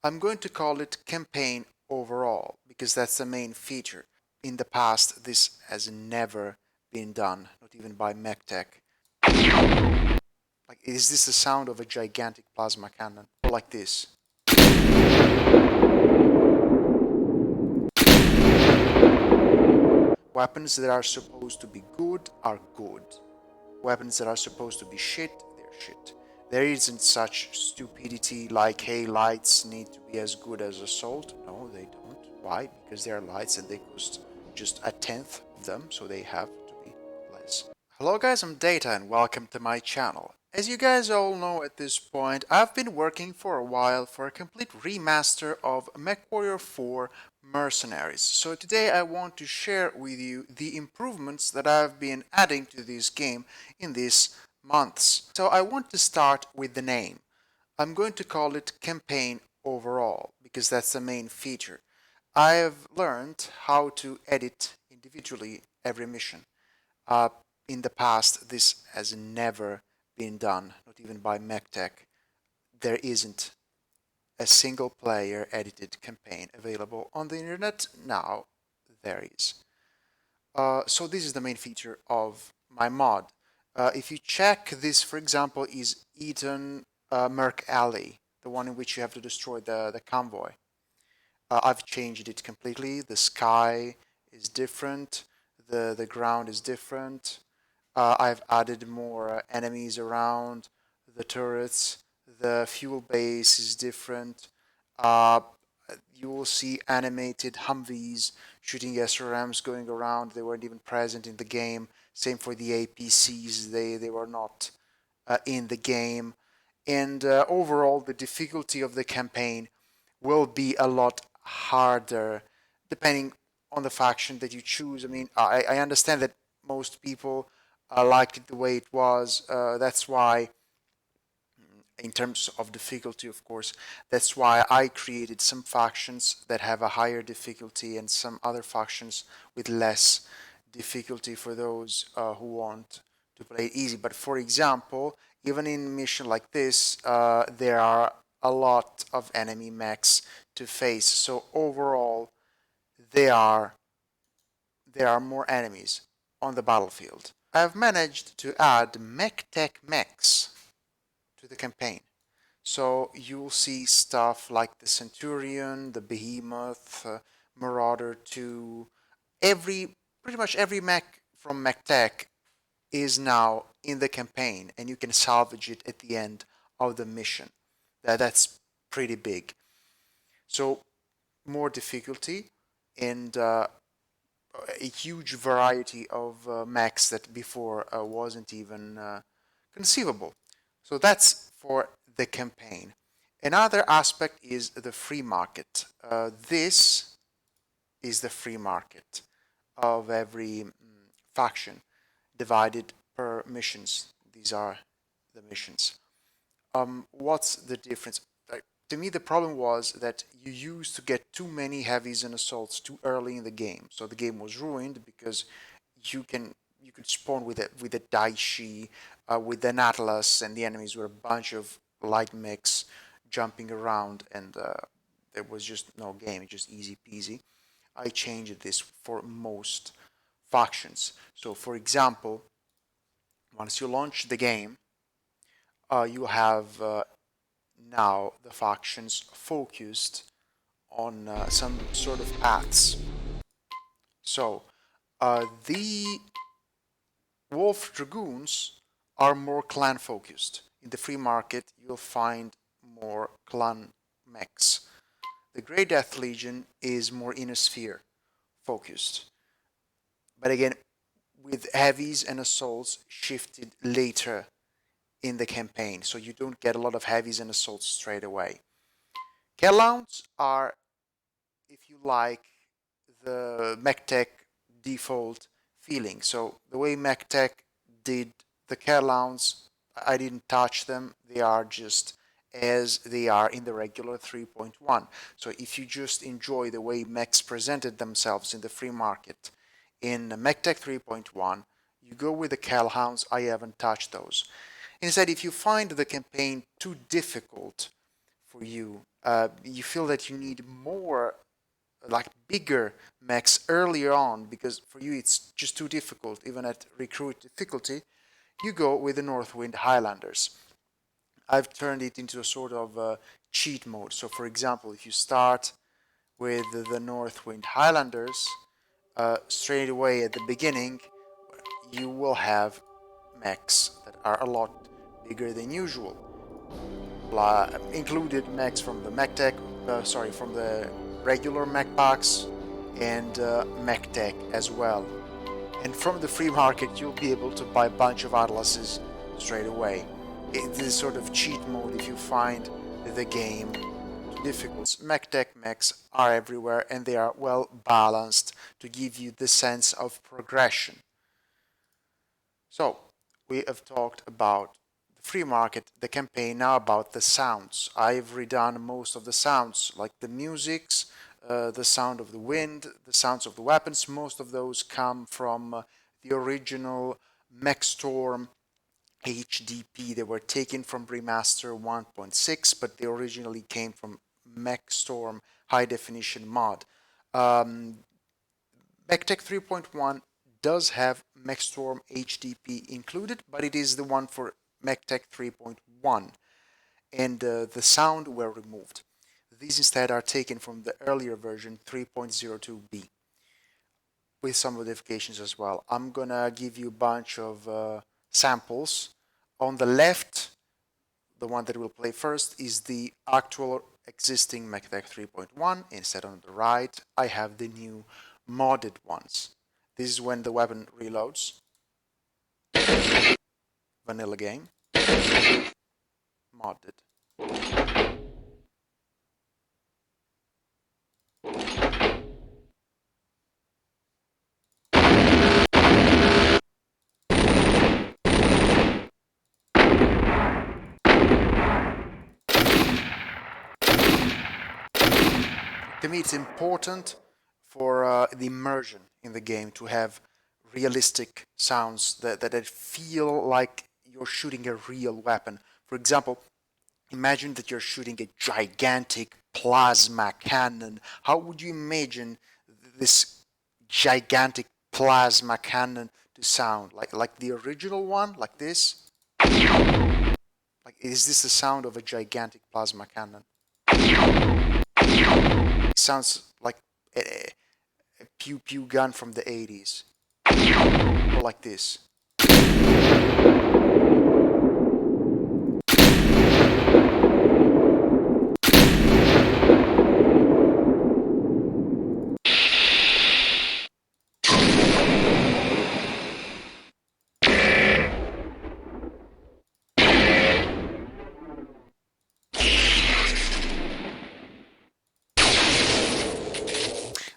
I'm going to call it campaign overall because that's the main feature. In the past, this has never been done, not even by MechTech. Like, is this the sound of a gigantic plasma cannon? Or like this? Weapons that are supposed to be good are good. Weapons that are supposed to be shit, they're shit. There isn't such stupidity like, hey, lights need to be as good as assault. No, they don't. Why? Because they're lights and they cost just a tenth of them, so they have to be less. Hello guys, I'm Data and welcome to my channel. As you guys all know at this point, I've been working for a while for a complete remaster of MechWarrior 4 Mercenaries. So today I want to share with you the improvements that I've been adding to this game in these months. So I want to start with the name. I'm going to call it Campaign Overall because that's the main feature. I have learned how to edit individually every mission. Uh, in the past, this has never been done, not even by MechTech. There isn't a single player edited campaign available on the internet. Now there is. So this is the main feature of my mod. If you check, this, for example, is Eton Merc Alley, the one in which you have to destroy the convoy. I've changed it completely. The sky is different. The ground is different. I've added more enemies around the turrets. The fuel base is different. Uh, you will see animated Humvees shooting SRMs going around. They weren't even present in the game. Same for the APCs. They were not in the game. And overall, the difficulty of the campaign will be a lot harder depending on the faction that you choose. I mean, I understand that most people liked it the way it was. That's why, in terms of difficulty, of course, that's why I created some factions that have a higher difficulty and some other factions with less difficulty for those who want to play it easy. But for example, even in a mission like this, there are a lot of enemy mechs to face. So overall, there are more enemies on the battlefield. I've managed to add MechTech mechs to the campaign. So you'll see stuff like the Centurion, the Behemoth, Marauder 2. Pretty much every mech from MechTech is now in the campaign, and you can salvage it at the end of the mission. That's pretty big. So more difficulty and a huge variety of mechs that before wasn't even conceivable. So that's for the campaign. Another aspect is the free market. This is the free market of every faction divided per missions. These are the missions. What's the difference? To me, the problem was that you used to get too many heavies and assaults too early in the game. So the game was ruined because you could spawn with a Daishi, with an Atlas, and the enemies were a bunch of light mechs jumping around, and there was just no game, just easy peasy. I changed this for most factions. So, for example, once you launch the game, you have now the factions focused on some sort of paths. So, the Wolf Dragoons are more clan focused. In the free market, you'll find more clan mechs. The Grey Death Legion is more inner sphere focused. But again, with heavies and assaults shifted later in the campaign, so you don't get a lot of heavies and assaults straight away. Kelhounds are, if you like, the MechTech default feeling. So the way MechTech did the Kelhounds, I didn't touch them. They are just as they are in the regular 3.1. So if you just enjoy the way mechs presented themselves in the free market in MechTech 3.1, you go with the Kelhounds. I haven't touched those. Instead, if you find the campaign too difficult for you, you feel that you need more, like bigger mechs earlier on, because for you it's just too difficult, even at recruit difficulty, you go with the Northwind Highlanders. I've turned it into a sort of cheat mode. So, for example, if you start with the Northwind Highlanders, straight away at the beginning, you will have mechs that are a lot bigger than usual. Included mechs from the from the regular mech packs and mech tech as well. And from the free market, you'll be able to buy a bunch of atlases straight away. It is sort of cheat mode if you find the game difficult. Mech tech mechs are everywhere and they are well balanced to give you the sense of progression. So, we have talked about the free market, the campaign, now about the sounds. I've redone most of the sounds, like the musics, the sound of the wind, the sounds of the weapons. Most of those come from the original MechStorm HDP. They were taken from Remaster 1.6, but they originally came from MechStorm High Definition mod. MechTech 3.1 does have MechStorm HDP included, but it is the one for MechTech 3.1, and the sound were removed. These instead are taken from the earlier version 3.02b with some modifications as well. I'm gonna give you a bunch of samples. On the left, the one that we'll play first is the actual existing MechTech 3.1. Instead, on the right, I have the new modded ones. This is when the weapon reloads. Vanilla game. Modded. To me, it's important for the immersion in the game to have realistic sounds that feel like you're shooting a real weapon. For example, imagine that you're shooting a gigantic plasma cannon. How would you imagine this gigantic plasma cannon to sound? Like the original one, like this? Like, is this the sound of a gigantic plasma cannon? It sounds like a pew pew gun from the 80s. Or like this.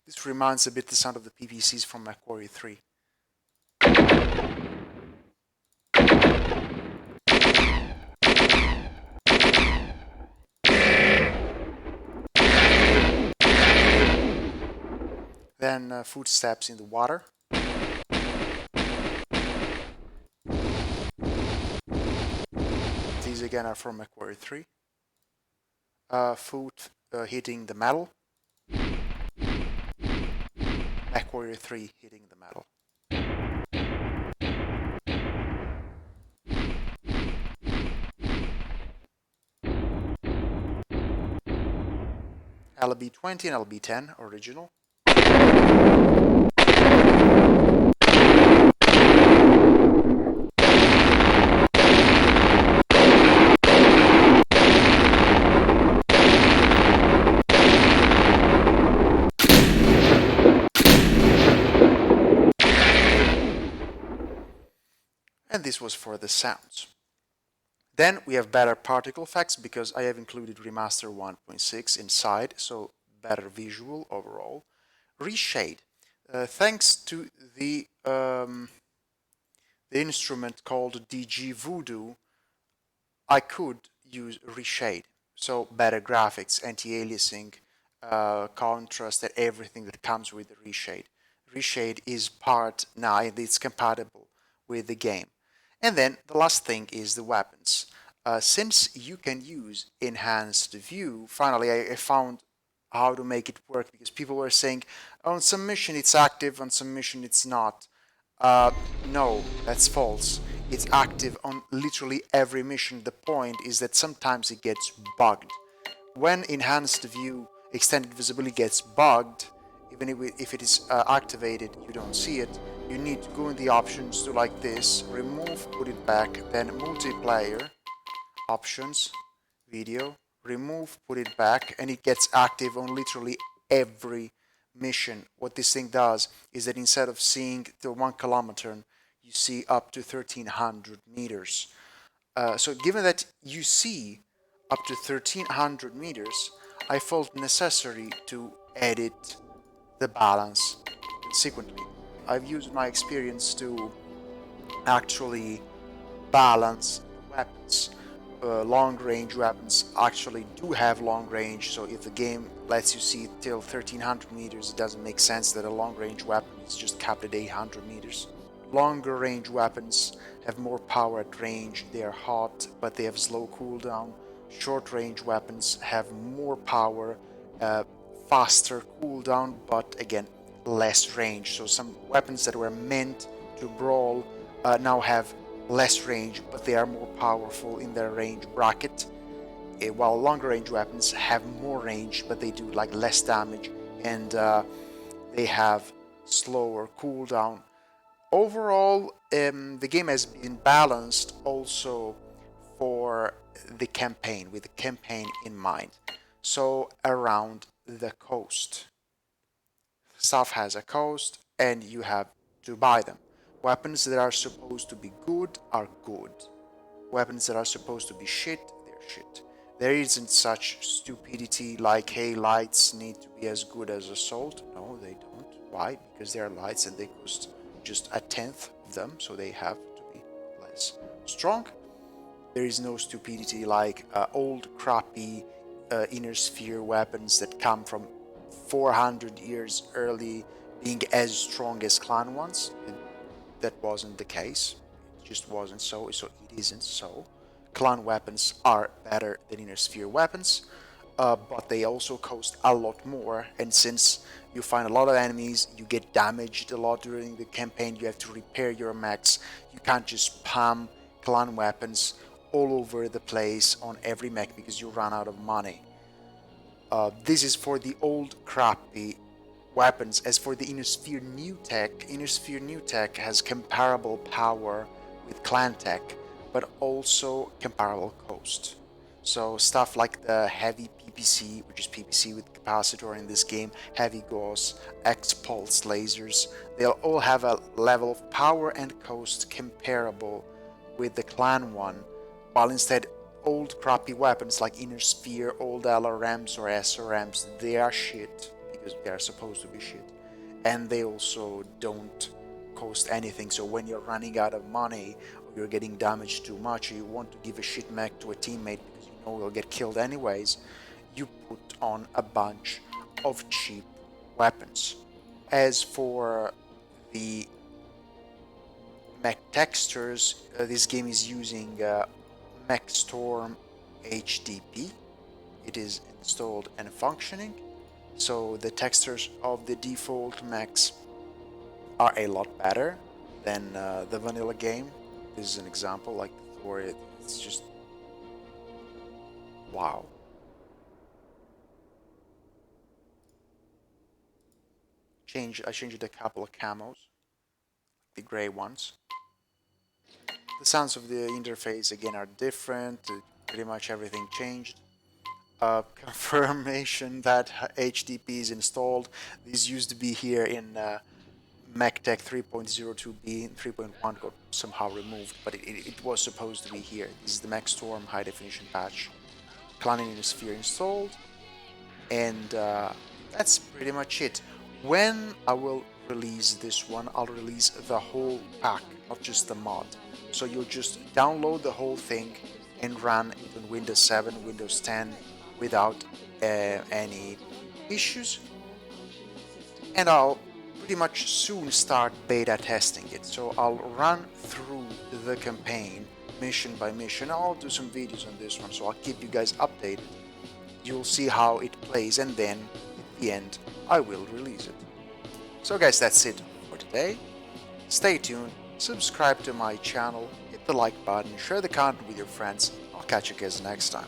This reminds a bit the sound of the PVCs from MechWarrior 3. Then footsteps in the water. These again are from MechWarrior 3. Foot hitting the metal. MechWarrior 3 hitting the metal. LB20 and LB10 original. And this was for the sounds. Then we have better particle effects because I have included Remaster 1.6 inside, so better visual overall. Reshade. Thanks to the instrument called DG Voodoo, I could use reshade. So better graphics, anti-aliasing, contrast, and everything that comes with the reshade. Reshade is part now, it's compatible with the game. And then the last thing is the weapons. Since you can use enhanced view, finally I found how to make it work, because people were saying on some mission it's active, on some mission it's not. No, that's false. It's active on literally every mission. The point is that sometimes it gets bugged. When enhanced view extended visibility gets bugged, even if it is activated, you don't see it. You need to go in the options to like this, remove, put it back, then multiplayer, options, video, remove, put it back, and it gets active on literally every mission. What this thing does is that instead of seeing the 1 kilometer, you see up to 1300 meters. So given that you see up to 1300 meters, I felt necessary to edit the balance consequently. I've used my experience to actually balance weapons. Long range weapons actually do have long range, so if the game lets you see till 1300 meters, it doesn't make sense that a long range weapon is just capped at 800 meters. Longer range weapons have more power at range, they are hot, but they have slow cooldown. Short range weapons have more power, faster cooldown, but again, less range. So some weapons that were meant to brawl now have less range, but they are more powerful in their range bracket. While longer range weapons have more range, but they do like less damage, and they have slower cooldown. Overall, the game has been balanced also for the campaign, with the campaign in mind. So around the coast, stuff has a cost, and you have to buy them. Weapons that are supposed to be good are good. Weapons that are supposed to be shit, they're shit. There isn't such stupidity like, hey, lights need to be as good as assault. No, they don't. Why? Because they are lights and they cost just a tenth of them, so they have to be less strong. There is no stupidity like old crappy inner sphere weapons that come from 400 years early being as strong as clan ones. That wasn't the case. It just wasn't so, so it isn't so. Clan weapons are better than inner sphere weapons, but they also cost a lot more, and since you find a lot of enemies, you get damaged a lot during the campaign, you have to repair your mechs, you can't just spam clan weapons all over the place on every mech because you run out of money. This is for the old crappy weapons. As for the Inner Sphere new tech has comparable power with clan tech, but also comparable cost. So stuff like the heavy PPC, which is PPC with capacitor in this game, heavy gauss, X-pulse lasers, they'll all have a level of power and cost comparable with the clan one, while instead old crappy weapons like Inner Sphere, old LRMs or SRMs, they are shit because they are supposed to be shit, and they also don't cost anything. So when you're running out of money or you're getting damaged too much or you want to give a shit mech to a teammate because you know you'll get killed anyways, you put on a bunch of cheap weapons. As for the mech textures, this game is using MechStorm HDP. It is installed and functioning, so the textures of the default mechs are a lot better than the vanilla game. This is an example, like Thor, it's just wow. I changed a couple of camos, the gray ones. The sounds of the interface again are different, pretty much everything changed. Confirmation that HDP is installed. This used to be here in MechTech 3.02b, 3.1 got somehow removed, but it was supposed to be here. This is the MechStorm high definition patch. Clan Inner Sphere installed, and that's pretty much it. When I will release this one, I'll release the whole pack, not just the mod. So you'll just download the whole thing and run it on Windows 7, Windows 10 without any issues. And I'll pretty much soon start beta testing it. So I'll run through the campaign mission by mission. I'll do some videos on this one, so I'll keep you guys updated. You'll see how it plays, and then at the end I will release it. So guys, that's it for today. Stay tuned, subscribe to my channel, hit the like button, share the content with your friends. I'll catch you guys next time.